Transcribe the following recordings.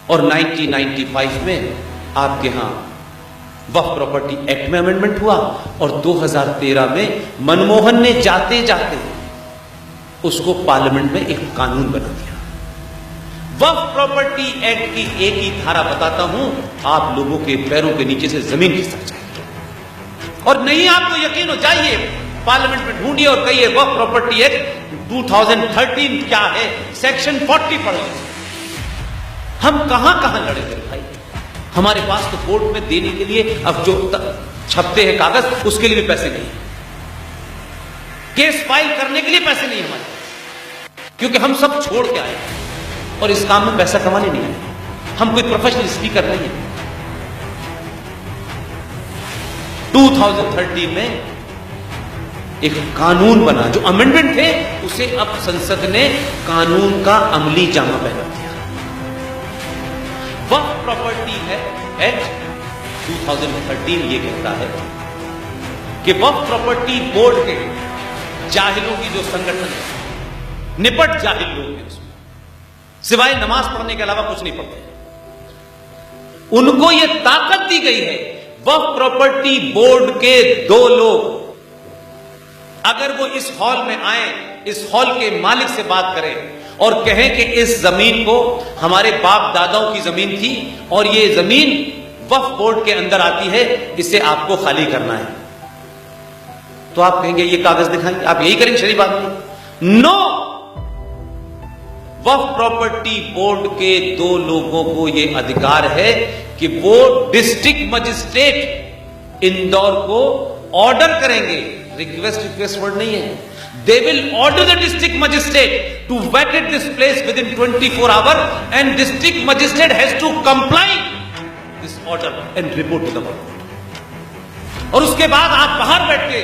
और 1995 में आपके यहां वक्फ प्रॉपर्टी एक्ट में अमेंडमेंट हुआ और 2013 में मनमोहन ने जाते जाते उसको पार्लियामेंट में एक कानून बना दिया। वक्फ प्रॉपर्टी एक्ट की एक ही धारा बताता हूं, आप लोगों के पैरों के नीचे से जमीन खिसक जाएगी। और नहीं आपको यकीन हो, जाइए पार्लियामेंट में ढूंढिए और कहिए वक्फ प्रॉपर्टी एक्ट 2013 क्या है, सेक्शन 40 पढ़ लीजिए। हम कहां कहां लड़े थे भाई, हमारे पास तो कोर्ट में देने के लिए अब जो छपते हैं कागज उसके लिए भी पैसे नहीं, केस फाइल करने के लिए पैसे नहीं हमारे पास, क्योंकि हम सब छोड़ के आए और इस काम में पैसा कमाने नहीं आए। हम कोई प्रोफेशनल स्पीकर नहीं है। 2013 में एक कानून बना, जो अमेंडमेंट थे उसे अब संसद ने कानून का अमली जामा पहना दिया। वक्फ प्रॉपर्टी एक्ट 2013 ये कहता है कि वक्फ प्रॉपर्टी बोर्ड के जाहिलों की जो संगठन है, निपट जाहिल लोग हैं, उसमें सिवाय नमाज पढ़ने के अलावा कुछ नहीं पढ़ते, उनको यह ताकत दी गई है, वक्फ प्रॉपर्टी बोर्ड के 2 लोग अगर वो इस हॉल में आए, इस हॉल के मालिक से बात करें और कहें कि इस जमीन को हमारे बाप दादाओं की जमीन थी और ये जमीन वक्फ बोर्ड के अंदर आती है, इसे आपको खाली करना है, तो आप कहेंगे ये कागज दिखाएंगे, आप यही करेंगे शरीफ आदमी? नो, वक्फ प्रॉपर्टी बोर्ड के 2 लोगों को यह अधिकार है कि वो डिस्ट्रिक्ट मजिस्ट्रेट इंदौर को ऑर्डर करेंगे, रिक्वेस्ट वर्ड नहीं है, they will order the district magistrate to vacate this place within 24 hours and district magistrate has to comply this order and report to the court। और उसके बाद आप बाहर बैठ के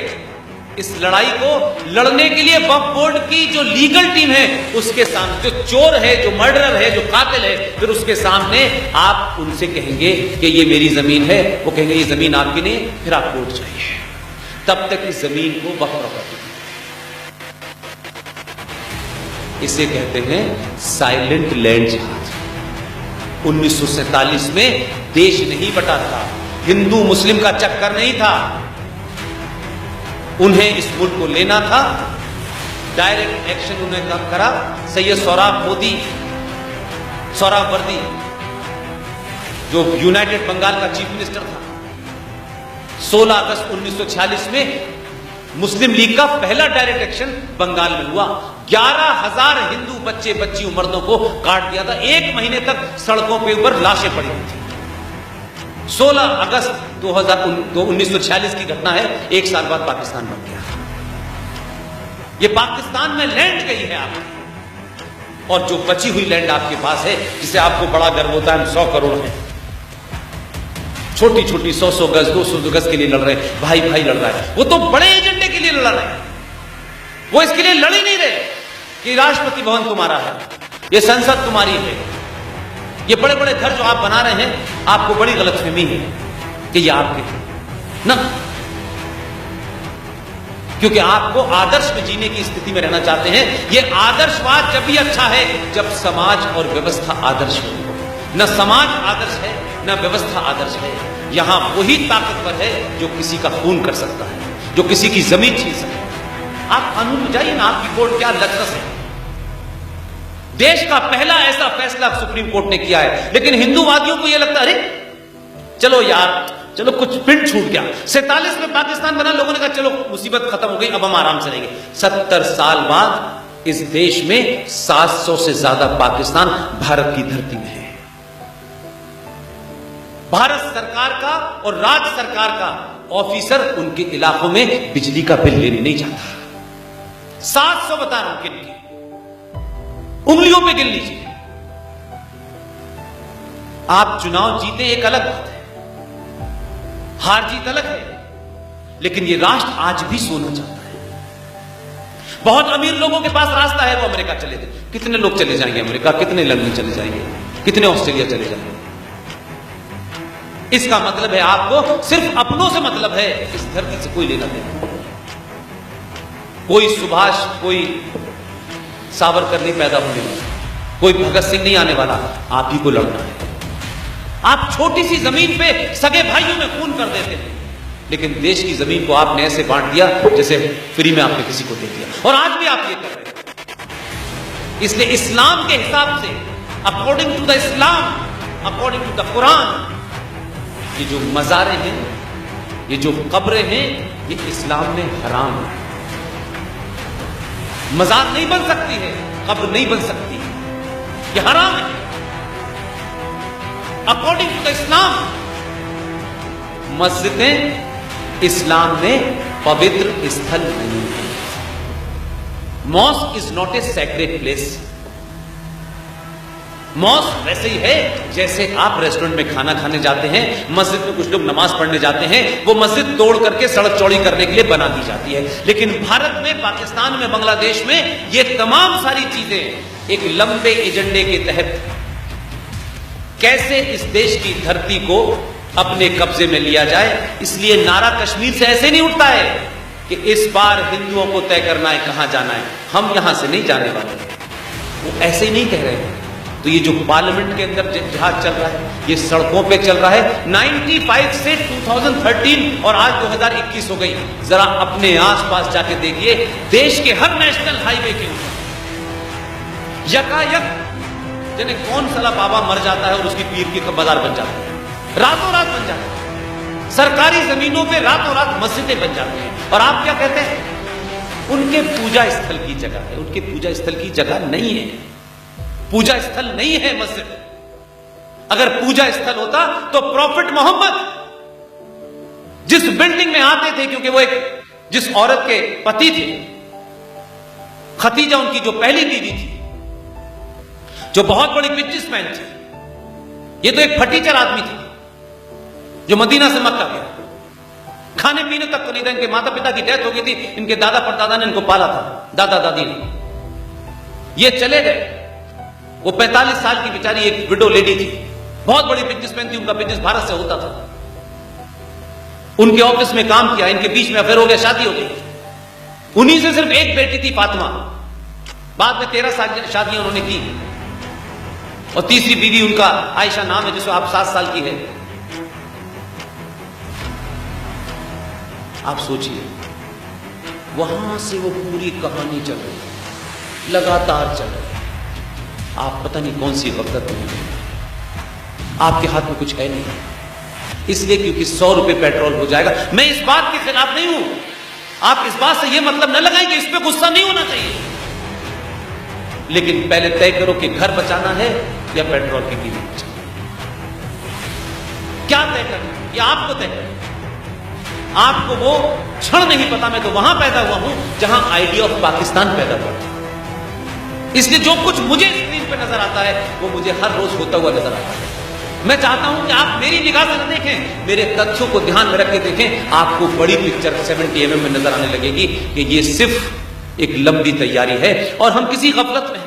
इस लड़ाई को लड़ने के लिए वक्फ बोर्ड की जो लीगल टीम है उसके सामने, जो चोर है, जो मर्डरर है, जो कातिल है, फिर उसके सामने आप उनसे कहेंगे कि ये मेरी जमीन है, वो कहेंगे ये जमीन आपकी नहीं, फिर आप कोर्ट जाइए। तब तक इस जमीन को वक्फ प्रॉपर्टी, इसे कहते हैं साइलेंट लैंड जिहाद। 1947 में देश नहीं बटा था, हिंदू मुस्लिम का चक्कर नहीं था, उन्हें इस मुल्क को लेना था। डायरेक्ट एक्शन उन्होंने कब करा? सैयद सोहरावर्दी जो यूनाइटेड बंगाल का चीफ मिनिस्टर था, 16 अगस्त 1946 में मुस्लिम लीग का पहला डायरेक्ट एक्शन बंगाल में हुआ। 11,000 हिंदू बच्चे बच्चियों मर्दों को काट दिया था, 1 महीने तक सड़कों पे ऊपर लाशें पड़ी हुई थी। 16 अगस्त 1946 की घटना है, 1 साल बाद पाकिस्तान बन गया। ये पाकिस्तान में लैंड गई है आपकी, और जो बची हुई लैंड आपके पास है, जिसे आपको बड़ा गर्व होता है, 100 करोड़ है, छोटी छोटी 100 गज 200 गज के लिए लड़ रहे हैं, भाई भाई लड़ रहा है, वो तो बड़े एजेंडे के लिए लड़ रहे हैं, वो इसके लिए लड़ ही नहीं रहे कि राष्ट्रपति भवन तुम्हारा है, ये संसद तुम्हारी है, ये बड़े बड़े घर जो आप बना रहे हैं, आपको बड़ी गलतफहमी है कि ये आपके हैं ना, क्योंकि आपको आदर्श में जीने की स्थिति में रहना चाहते हैं। ये आदर्शवाद जब भी अच्छा है जब समाज और व्यवस्था आदर्श हो। न समाज आदर्श है न व्यवस्था आदर्श है। यहां वही ताकतवर है जो किसी का खून कर सकता है, जो किसी की जमीन छीन सकता है। आप कानून में जाइए ना, आपकी कोर्ट क्या लक्ष्य है। देश का पहला ऐसा फैसला सुप्रीम कोर्ट ने किया है, लेकिन हिंदूवादियों को यह लगता है अरे चलो यार, चलो कुछ पिंड छूट गया। 47 में पाकिस्तान बना, लोगों ने कहा चलो मुसीबत खत्म हो गई, अब हम आराम से रहेंगे। 70 साल बाद इस देश में 700 से ज्यादा पाकिस्तान भारत की धरती में है। भारत सरकार का और राज्य सरकार का ऑफिसर उनके इलाकों में बिजली का बिल लेने नहीं जाता। 700 बता रहा हूं गिन के, उंगलियों पे गिन लीजिए। आप चुनाव जीते एक अलग बात है, हार जीत अलग है, लेकिन यह राष्ट्र आज भी सोना चाहता है। बहुत अमीर लोगों के पास रास्ता है, वो अमेरिका चले जाए। कितने लोग चले जाएंगे अमेरिका, कितने लंदन चले जाएंगे, कितने ऑस्ट्रेलिया चले जाएंगे। इसका मतलब है आपको सिर्फ अपनों से मतलब है, इस धरती से कोई लेना देना। कोई सुभाष, कोई सावरकर नहीं पैदा होने वाला, कोई भगत सिंह नहीं आने वाला, आप ही को लड़ना है। आप छोटी सी जमीन पे सगे भाइयों में खून कर देते थे, लेकिन देश की जमीन को आपने ऐसे बांट दिया जैसे फ्री में आपने किसी को दे दिया, और आज भी आप ये कर रहे हैं। इसलिए इस्लाम के हिसाब से, according to the Islam, according to the Quran, ये जो मज़ारें हैं, ये जो कब्रें हैं, ये इस्लाम में हराम है। मज़ार नहीं बन सकती है, कब्र नहीं बन सकती, ये हराम है अकॉर्डिंग टू द इस्लाम। मस्जिदें इस्लाम में पवित्र स्थल नहीं है। Mosque is not a sacred place. Mosque वैसे ही है जैसे आप रेस्टोरेंट में खाना खाने जाते हैं, मस्जिद में कुछ लोग नमाज पढ़ने जाते हैं, वो मस्जिद तोड़ करके सड़क चौड़ी करने के लिए बना दी जाती है। लेकिन भारत में, पाकिस्तान में, बांग्लादेश में ये तमाम सारी चीजें एक लंबे एजेंडे के तहत कैसे इस देश की धरती को अपने कब्जे में लिया जाए, इसलिए नारा कश्मीर से ऐसे नहीं उठता है कि इस बार हिंदुओं को तय करना है कहां जाना है, हम यहां से नहीं जाने वाले, वो ऐसे ही नहीं कह रहे हैं। तो ये जो पार्लियामेंट के अंदर जहाज चल रहा है, ये सड़कों पे चल रहा है 95 से 2013 और आज 2021 हो गई। जरा अपने आसपास जाके देखिए, देश के हर नेशनल हाईवे के ऊपर यकायक जने कौन साला बाबा मर जाता है और उसकी पीर की बाजार बन जाती है, रातों रात बन जाती है। सरकारी जमीनों पे रातों रात मस्जिदें बन जाती हैं, और आप क्या कहते हैं, उनके पूजा स्थल की जगह है। उनके पूजा स्थल की जगह नहीं है, पूजा स्थल नहीं है मस्जिद। अगर पूजा स्थल होता तो प्रॉफिट मोहम्मद जिस बिल्डिंग में आते थे, क्योंकि वो एक जिस औरत के पति थे, खतीजा उनकी जो पहली बीवी थी, जो बहुत बड़ी बिजनेसमैन थी, ये तो एक फटीचर आदमी थी जो मदीना से मक्का गया, खाने पीने तक तो नहीं था। इनके माता पिता की डेथ हो गई थी, इनके दादा परदादा ने इनको पाला था, दादा दादी ने। ये चले गए, वो 45 साल की बेचारी एक विडो लेडी थी, बहुत बड़ी बिजनेसमैन थी, उनका बिजनेस भारत से होता था, उनके ऑफिस में काम किया, इनके बीच में अफेयर हो गया, शादी हो गई। उन्हीं से सिर्फ एक बेटी थी फातिमा, बाद में 13 शादियां उन्होंने की, और तीसरी बीवी उनका आयशा नाम है, जिसको आप 7 साल की है। आप सोचिए, वहां से वो पूरी कहानी चल रही, लगातार चल रही, आप पता नहीं कौन सी वक्त में, आपके हाथ में कुछ है नहीं, इसलिए क्योंकि 100 रुपए पेट्रोल हो जाएगा। मैं इस बात के खिलाफ नहीं हूं, आप इस बात से यह मतलब न लगाएं कि इस पे गुस्सा नहीं होना चाहिए, लेकिन पहले तय करो कि घर बचाना है या पेट्रोल की कीमत बचाना है। क्या तय करना, यह आपको तय करना। आपको वो क्षण नहीं पता, मैं तो वहां पैदा हुआ हूं जहां आइडिया ऑफ पाकिस्तान पैदा हुआ था, इसलिए जो कुछ मुझे स्क्रीन पे नजर आता है वो मुझे हर रोज होता हुआ नजर आता है। मैं चाहता हूं कि आप मेरी निगाह से न देखें, मेरे तथ्यों को ध्यान में रख के देखें, आपको बड़ी पिक्चर 70 mm में नजर आने लगेगी कि ये सिर्फ एक लंबी तैयारी है और हम किसी गफलत में हैं।